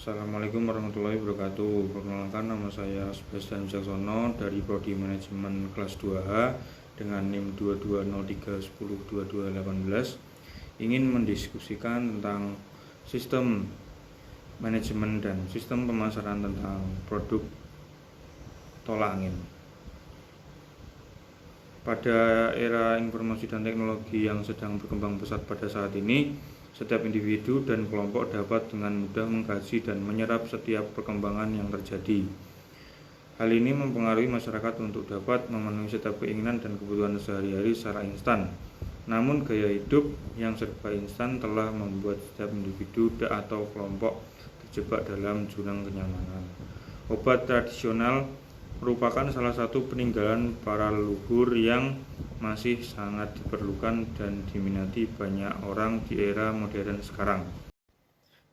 Assalamualaikum warahmatullahi wabarakatuh. Perkenalkan, nama saya Sebastian Jacksono dari Prodi Manajemen kelas 2H dengan NIM 2203102218. Ingin mendiskusikan tentang sistem manajemen dan sistem pemasaran tentang produk tolak angin. Pada era informasi dan teknologi yang sedang berkembang pesat pada saat ini, setiap individu dan kelompok dapat dengan mudah mengkaji dan menyerap setiap perkembangan yang terjadi. Hal ini mempengaruhi masyarakat untuk dapat memenuhi setiap keinginan dan kebutuhan sehari-hari secara instan. Namun gaya hidup yang serba instan telah membuat setiap individu atau kelompok terjebak dalam jurang kenyamanan. Obat tradisional merupakan salah satu peninggalan para leluhur yang masih sangat diperlukan dan diminati banyak orang di era modern sekarang.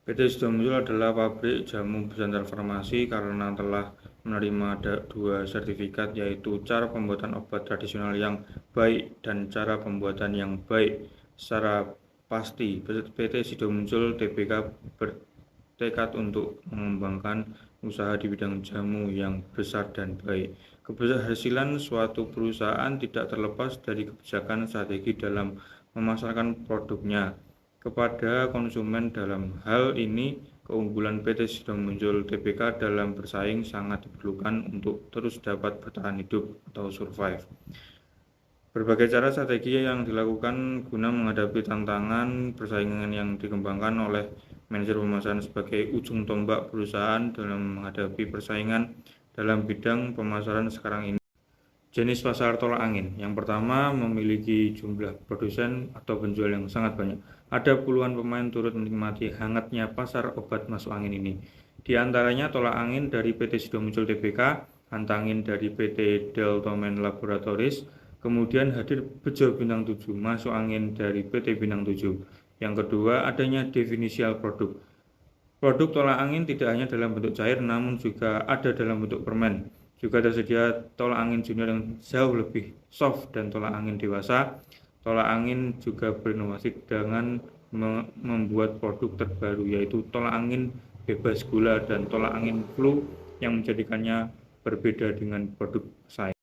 PT Sido Muncul adalah pabrik jamu bersandar farmasi karena telah menerima dua sertifikat, yaitu cara pembuatan obat tradisional yang baik dan cara pembuatan yang baik secara pasti. PT Sido Muncul Tbk bertekad untuk mengembangkan usaha di bidang jamu yang besar dan baik. Keberhasilan suatu perusahaan tidak terlepas dari kebijakan strategi dalam memasarkan produknya kepada konsumen. Dalam hal ini, keunggulan PT Sido Muncul Tbk dalam bersaing sangat diperlukan untuk terus dapat bertahan hidup atau survive. Berbagai cara strategi yang dilakukan guna menghadapi tantangan persaingan yang dikembangkan oleh manajer pemasaran sebagai ujung tombak perusahaan dalam menghadapi persaingan dalam bidang pemasaran sekarang ini. Jenis pasar tolak angin. Yang pertama, memiliki jumlah produsen atau penjual yang sangat banyak. Ada puluhan pemain turut menikmati hangatnya pasar obat masuk angin ini. Di antaranya tolak angin dari PT Sido Muncul Tbk, antangin dari PT Deltomen Laboratories, kemudian hadir Bejo Bintang 7, masuk angin dari PT Bintang 7. Yang kedua, adanya definisial produk. Produk tolak angin tidak hanya dalam bentuk cair, namun juga ada dalam bentuk permen. Juga tersedia tolak angin junior yang jauh lebih soft dan tolak angin dewasa. Tolak angin juga berinovasi dengan membuat produk terbaru, yaitu tolak angin bebas gula dan tolak angin flu yang menjadikannya berbeda dengan produk saing.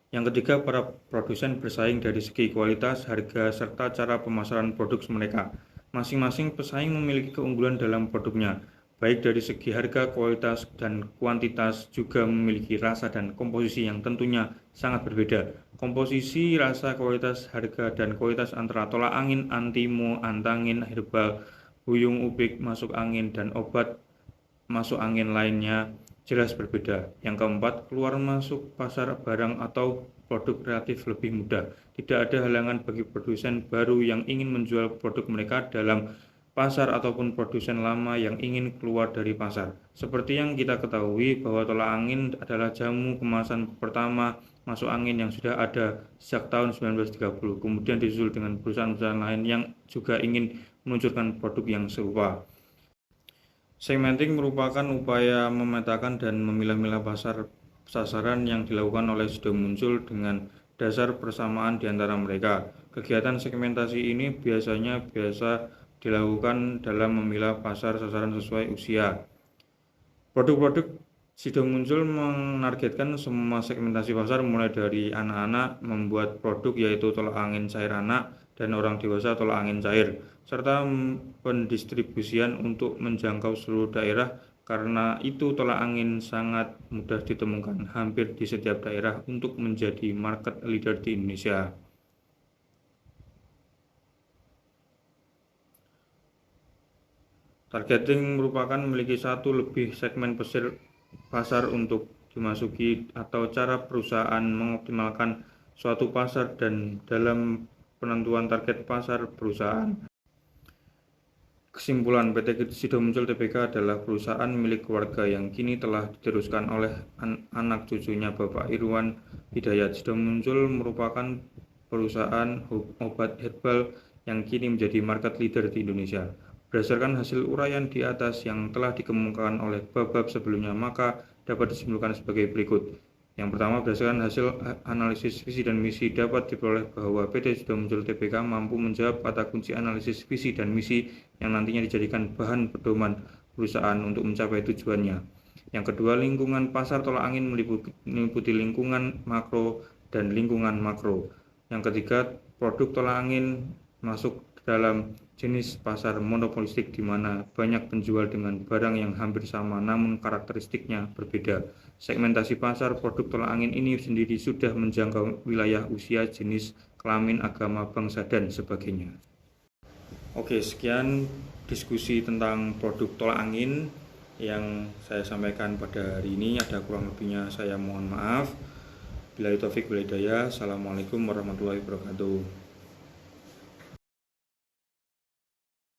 Yang ketiga, para produsen bersaing dari segi kualitas, harga, serta cara pemasaran produk mereka. Masing-masing pesaing memiliki keunggulan dalam produknya, baik dari segi harga, kualitas, dan kuantitas, juga memiliki rasa dan komposisi yang tentunya sangat berbeda. Komposisi, rasa, kualitas, harga, dan kualitas antara tolak angin, antimo, antangin, herbal, huyung ubik, masuk angin, dan obat masuk angin lainnya jelas berbeda. Yang keempat, keluar masuk pasar barang atau produk kreatif lebih mudah. Tidak ada halangan bagi produsen baru yang ingin menjual produk mereka dalam pasar ataupun produsen lama yang ingin keluar dari pasar. Seperti yang kita ketahui bahwa tolak angin adalah jamu kemasan pertama masuk angin yang sudah ada sejak tahun 1930. Kemudian disusul dengan perusahaan-perusahaan lain yang juga ingin meluncurkan produk yang serupa. Segmenting merupakan upaya memetakan dan memilah-milah pasar sasaran yang dilakukan oleh Sido Muncul dengan dasar persamaan di antara mereka. Kegiatan segmentasi ini biasa dilakukan dalam memilah pasar sasaran sesuai usia. Produk-produk Sido Muncul menargetkan semua segmentasi pasar, mulai dari anak-anak membuat produk yaitu tolak angin cair anak dan orang dewasa tolak angin cair, serta pendistribusian untuk menjangkau seluruh daerah. Karena itu tolak angin sangat mudah ditemukan hampir di setiap daerah untuk menjadi market leader di Indonesia. Targeting merupakan memiliki satu lebih segmen pasar untuk dimasuki atau cara perusahaan mengoptimalkan suatu pasar dan dalam penentuan target pasar perusahaan. Kesimpulan, PT Sido Muncul Tbk adalah perusahaan milik keluarga yang kini telah diteruskan oleh anak cucunya Bapak Irwan Hidayat. Sido Muncul merupakan perusahaan obat herbal yang kini menjadi market leader di Indonesia. Berdasarkan hasil uraian di atas yang telah dikemukakan oleh bab-bab sebelumnya, maka dapat disimpulkan sebagai berikut. Yang pertama, berdasarkan hasil analisis visi dan misi dapat diperoleh bahwa PT Sido Muncul Tbk mampu menjawab kata kunci analisis visi dan misi yang nantinya dijadikan bahan pedoman perusahaan untuk mencapai tujuannya. Yang kedua, lingkungan pasar tolak angin meliputi lingkungan makro dan lingkungan makro. Yang ketiga, produk tolak angin masuk dalam jenis pasar monopolistik di mana banyak penjual dengan barang yang hampir sama namun karakteristiknya berbeda. Segmentasi pasar produk tolak angin ini sendiri sudah menjangkau wilayah usia, jenis, kelamin, agama, bangsa, dan sebagainya. Oke, sekian diskusi tentang produk tolak angin yang saya sampaikan pada hari ini. Ada kurang lebihnya saya mohon maaf. Billahi taufik wal hidayah. Assalamualaikum warahmatullahi wabarakatuh.